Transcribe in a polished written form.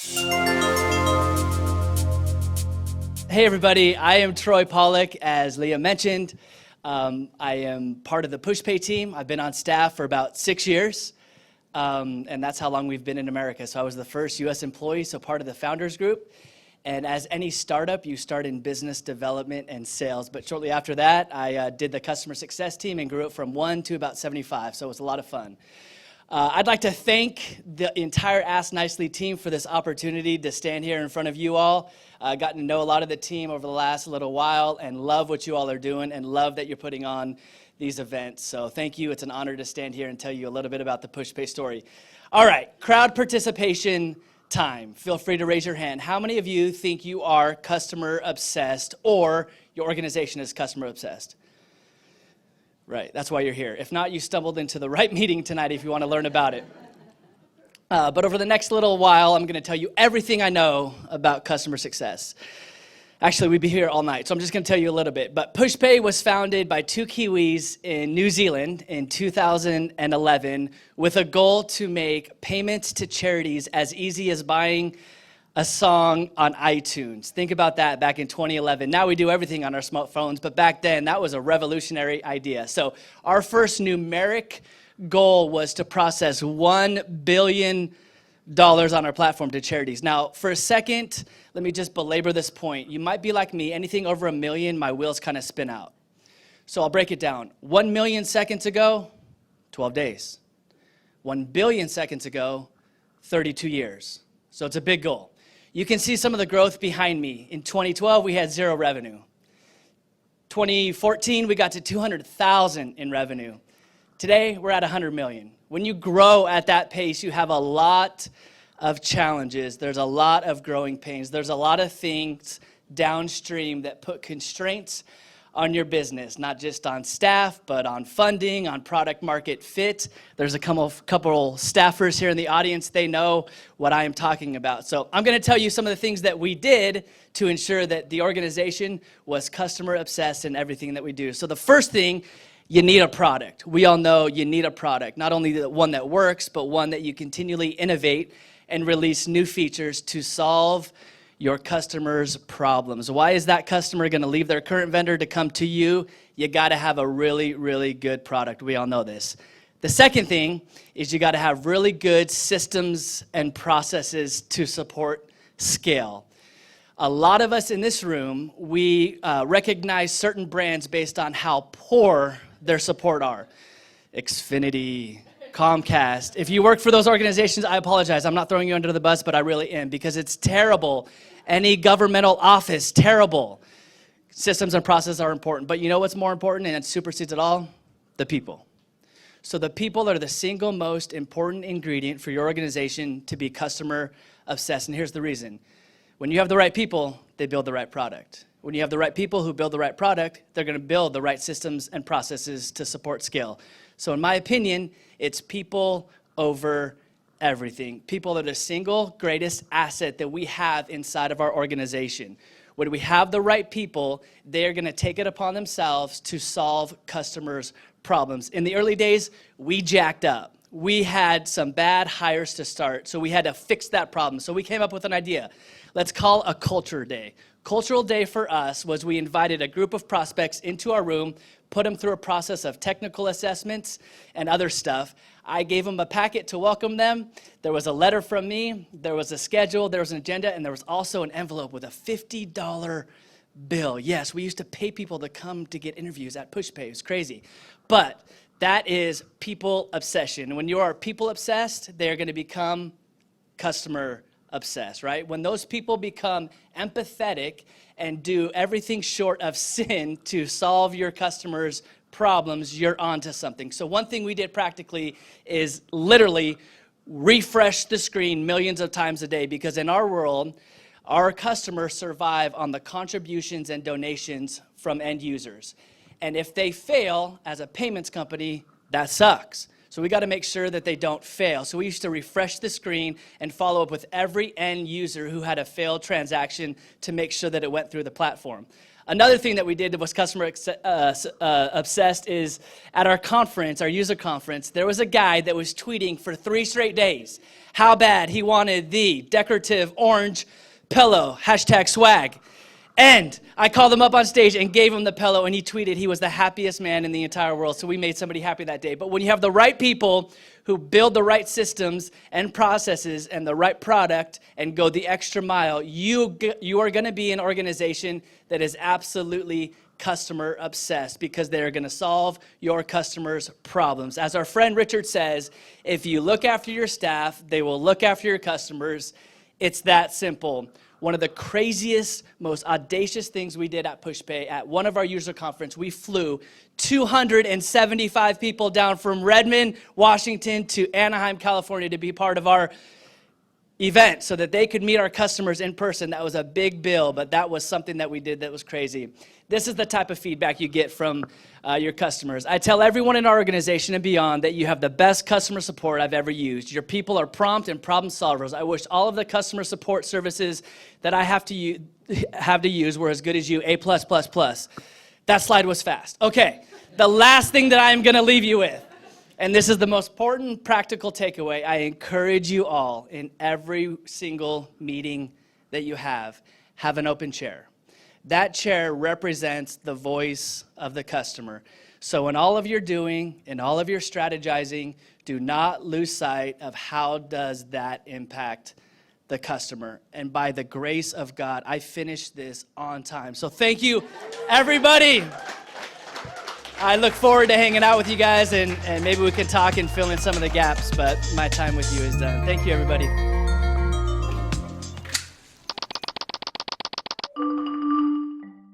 Hey everybody, I am Troy Pollock, as Leah mentioned. I am part of the Pushpay team. I've been on staff for about 6 years, and that's how long we've been in America. So I was the first US employee, so part of the founders group. And as any startup, you start in business development and sales. But shortly after that, I did the customer success team and grew it from 1 to about 75, so it was a lot of fun. I'd like to thank the entire AskNicely team for this opportunity to stand here in front of you all. Gotten to know a lot of the team over the last little while and love what you all are doing and love that you're putting on these events. So thank you. It's an honor to stand here and tell you a little bit about the Pushpay story. All right, crowd participation time. Feel free to raise your hand. How many of you think you are customer obsessed or your organization is customer obsessed? Right, that's why you're here. If not, you stumbled into the right meeting tonight if you want to learn about it. But over the next little while, I'm going to tell you everything I know about customer success. Actually, we'd be here all night, so I'm just going to tell you a little bit. But Pushpay was founded by 2 Kiwis in New Zealand in 2011 with a goal to make payments to charities as easy as buying a song on iTunes. Think about that back in 2011. Now we do everything on our smartphones, but back then that was a revolutionary idea. So our first numeric goal was to process $1 billion on our platform to charities. Now, for a second, let me just belabor this point. You might be like me, anything over $1 million, my wheels kind of spin out. So I'll break it down. 1 million seconds ago, 12 days. 1 billion seconds ago, 32 years. So it's a big goal. You can see some of the growth behind me. In 2012, we had 0 revenue. 2014, we got to 200,000 in revenue. Today, we're at 100 million. When you grow at that pace, you have a lot of challenges. There's a lot of growing pains. There's a lot of things downstream that put constraints on your business, not just on staff, but on funding, on product market fit. There's a couple staffers here in the audience. They know what I am talking about. So I'm going to tell you some of the things that we did to ensure that the organization was customer obsessed in everything that we do. So the first thing, you need a product. We all know you need a product, not only the one that works, but one that you continually innovate and release new features to solve your customers' problems. Why is that customer going to leave their current vendor to come to you? You got to have a really, really good product. We all know this. The second thing is you got to have really good systems and processes to support scale. A lot of us in this room, we recognize certain brands based on how poor their support are. Xfinity, Comcast. If you work for those organizations, I apologize. I'm not throwing you under the bus, but I really am, because it's terrible. Any governmental office, terrible. Systems and processes are important, but you know what's more important, and it supersedes it all? The people. So the people are the single most important ingredient for your organization to be customer obsessed, and here's the reason. When you have the right people, they build the right product. When you have the right people who build the right product, they're going to build the right systems and processes to support scale. So in my opinion, it's people over everything. People are the single greatest asset that we have inside of our organization. When we have the right people, they're going to take it upon themselves to solve customers' problems. In the early days, we jacked up. We had some bad hires to start, so we had to fix that problem. So we came up with an idea. Let's call a culture day. Cultural day for us was we invited a group of prospects into our room, put them through a process of technical assessments and other stuff. I gave them a packet to welcome them. There was a letter from me. There was a schedule. There was an agenda. And there was also an envelope with a $50 bill. Yes, we used to pay people to come to get interviews at Pushpay. It was crazy. But that is people obsession. When you are people obsessed, they're going to become customer obsessed, right? When those people become empathetic and do everything short of sin to solve your customers' problems, you're onto something. So one thing we did practically is literally refresh the screen millions of times a day, because in our world, our customers survive on the contributions and donations from end users. And if they fail as a payments company, that sucks. So we got to make sure that they don't fail. So we used to refresh the screen and follow up with every end user who had a failed transaction to make sure that it went through the platform. Another thing that we did that was customer obsessed is at our conference, our user conference, there was a guy that was tweeting for 3 straight days how bad he wanted the decorative orange pillow, #swag. And I called him up on stage and gave him the pillow, and he tweeted he was the happiest man in the entire world. So we made somebody happy that day. But when you have the right people who build the right systems and processes and the right product and go the extra mile, you are going to be an organization that is absolutely customer obsessed because they're going to solve your customers' problems. As our friend Richard says, if you look after your staff, they will look after your customers. It's that simple. One of the craziest, most audacious things we did at Pushpay, at one of our user conference, we flew 275 people down from Redmond, Washington to Anaheim, California to be part of our event so that they could meet our customers in person. That was a big bill, but that was something that we did that was crazy. This is the type of feedback you get from your customers. I tell everyone in our organization and beyond that you have the best customer support I've ever used. Your people are prompt and problem solvers. I wish all of the customer support services that I have to use were as good as you, A+++. That slide was fast. Okay, the last thing that I'm gonna leave you with, and this is the most important practical takeaway, I encourage you all in every single meeting that you have an open chair. That chair represents the voice of the customer. So in all of your doing, in all of your strategizing, do not lose sight of how does that impact the customer. And by the grace of God, I finished this on time. So thank you, everybody. I look forward to hanging out with you guys, and maybe we can talk and fill in some of the gaps, but my time with you is done. Thank you, everybody.